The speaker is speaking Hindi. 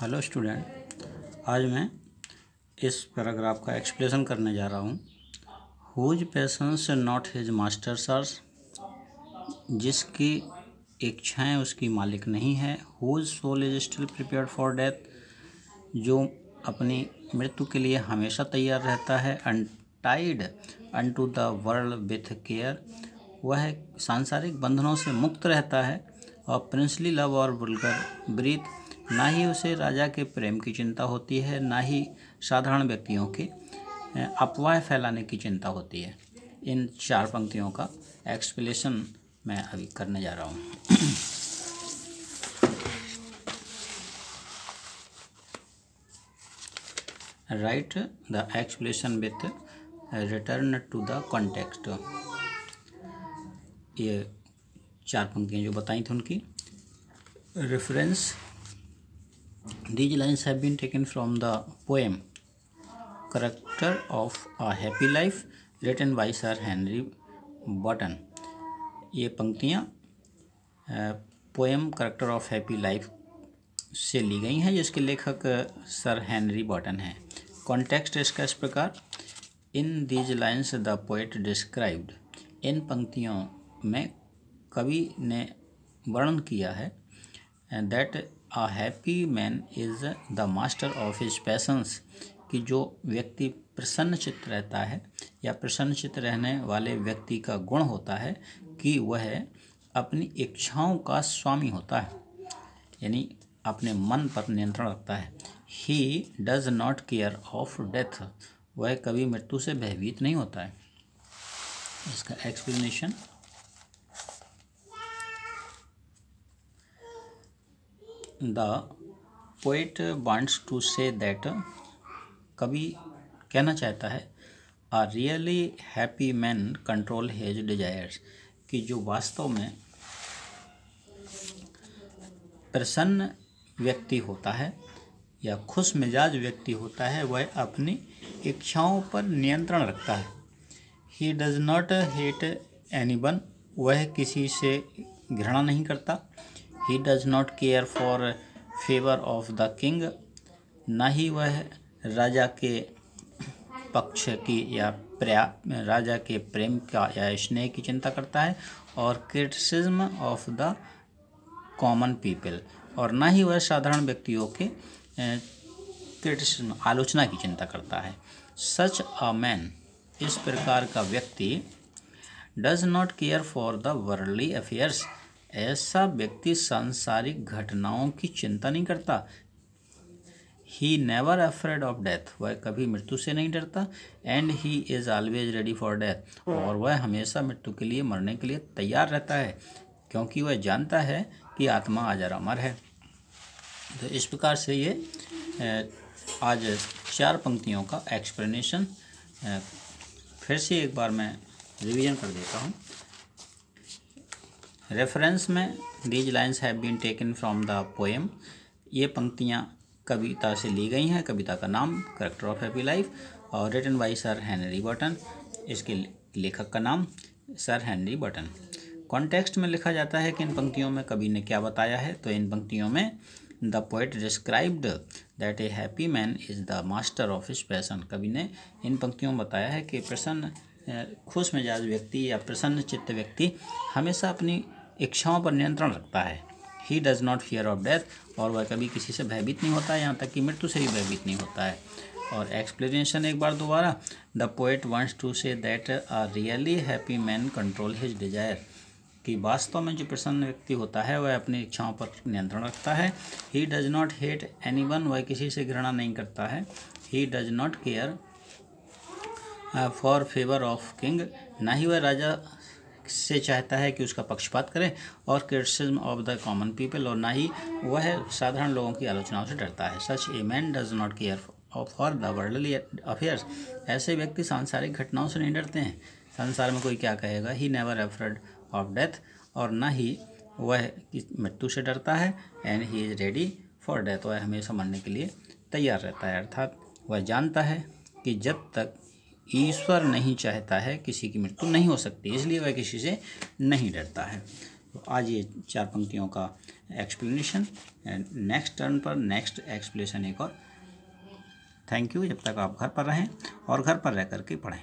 हेलो स्टूडेंट, आज मैं इस पैराग्राफ का एक्सप्लेनेशन करने जा रहा हूँ। Whose passions not his masters are, जिसकी इच्छाएं उसकी मालिक नहीं है। Whose soul is still prepared for death, जो अपनी मृत्यु के लिए हमेशा तैयार रहता है। Untied unto the world with care, वह सांसारिक बंधनों से मुक्त रहता है। और प्रिंसली लव और वुल्गर ब्रीथ, ना ही उसे राजा के प्रेम की चिंता होती है, ना ही साधारण व्यक्तियों के अफवाह फैलाने की चिंता होती है। इन चार पंक्तियों का एक्सप्लेनेशन मैं अभी करने जा रहा हूँ। Write the explanation with return to the context. ये चार पंक्तियाँ जो बताई थी उनकी reference. These lines have been taken from the poem Character of a Happy Life written by Sir Henry Wotton। ये पंक्तियाँ poem character of happy life से ली गई हैं, जिसके लेखक सर हेनरी बॉटन हैं। कॉन्टेक्स्ट इसका इस प्रकार: in these lines the poet described, इन पंक्तियों में कवि ने वर्णन किया है that a happy man is the master of his passions, कि जो व्यक्ति प्रसन्नचित्त रहता है या प्रसन्नचित्त रहने वाले व्यक्ति का गुण होता है कि वह अपनी इच्छाओं का स्वामी होता है, यानी अपने मन पर नियंत्रण रखता है। He does not care of death, वह कभी मृत्यु से भयभीत नहीं होता है। इसका explanation: the poet wants to say that, कवि कहना चाहता है a really happy man control his desires, कि जो वास्तव में प्रसन्न व्यक्ति होता है या खुश मिजाज व्यक्ति होता है, वह अपनी इच्छाओं पर नियंत्रण रखता है। He does not hate anyone, वह किसी से घृणा नहीं करता। ही does not care for favour of the king, ना ही वह राजा के पक्ष की या राजा के प्रेम का या स्नेह की चिंता करता है। और criticism of the common people, और ना ही वह साधारण व्यक्तियों के क्रिटिसिज्म आलोचना की चिंता करता है। सच अ मैन, इस प्रकार का व्यक्ति does not care for the worldly affairs, ऐसा व्यक्ति सांसारिक घटनाओं की चिंता नहीं करता। He never afraid of death, वह कभी मृत्यु से नहीं डरता। And he is always ready for death, और वह हमेशा मृत्यु के लिए, मरने के लिए तैयार रहता है, क्योंकि वह जानता है कि आत्मा अजर अमर है। तो इस प्रकार से ये आज चार पंक्तियों का एक्सप्लेनेशन फिर से एक बार मैं रिवीजन कर देता हूँ। रेफरेंस में these lines have been taken from the poem, ये पंक्तियाँ कविता से ली गई हैं। कविता का नाम करेक्टर ऑफ हैप्पी लाइफ, और रिटन बाय सर हेनरी बॉटन, इसके लेखक का नाम सर हेनरी बॉटन। कॉन्टेक्स्ट में लिखा जाता है कि इन पंक्तियों में कवि ने क्या बताया है। तो इन पंक्तियों में the poet described that A happy man is the master of his passion, कवि ने इन पंक्तियों में बताया है कि प्रसन्न खुश मिजाज व्यक्ति या प्रसन्न चित्त व्यक्ति हमेशा अपनी इच्छाओं पर नियंत्रण रखता है। He does not fear of death, और वह कभी किसी से भयभीत नहीं होता है, यहाँ तक कि मृत्यु से भी भयभीत नहीं होता है। और एक्सप्लेनेशन एक बार दोबारा: the poet wants to say that a really happy man control his desire, कि वास्तव में जो प्रसन्न व्यक्ति होता है वह अपनी इच्छाओं पर नियंत्रण रखता है। He does not hate anyone, वह किसी से घृणा नहीं करता है। He does not care for favour of king, ना ही वह राजा से चाहता है कि उसका पक्षपात करे। और criticism of the common people, और ना ही वह साधारण लोगों की आलोचनाओं से डरता है। Such a man does not care for the worldly affairs, ऐसे व्यक्ति सांसारिक घटनाओं से नहीं डरते हैं। संसार में कोई क्या कहेगा। He never afraid of death, और ना ही वह मृत्यु से डरता है। And he is ready for death, वह हमेशा मरने के लिए तैयार रहता है। अर्थात वह जानता है कि जब तक ईश्वर नहीं चाहता है किसी की मृत्यु नहीं हो सकती, इसलिए वह किसी से नहीं डरता है। तो आज ये 4 पंक्तियों का एक्सप्लेनेशन, नेक्स्ट टर्न पर नेक्स्ट एक्सप्लेनेशन एक और। Thank you. जब तक आप घर पर रहें और घर पर रह कर के पढ़ें।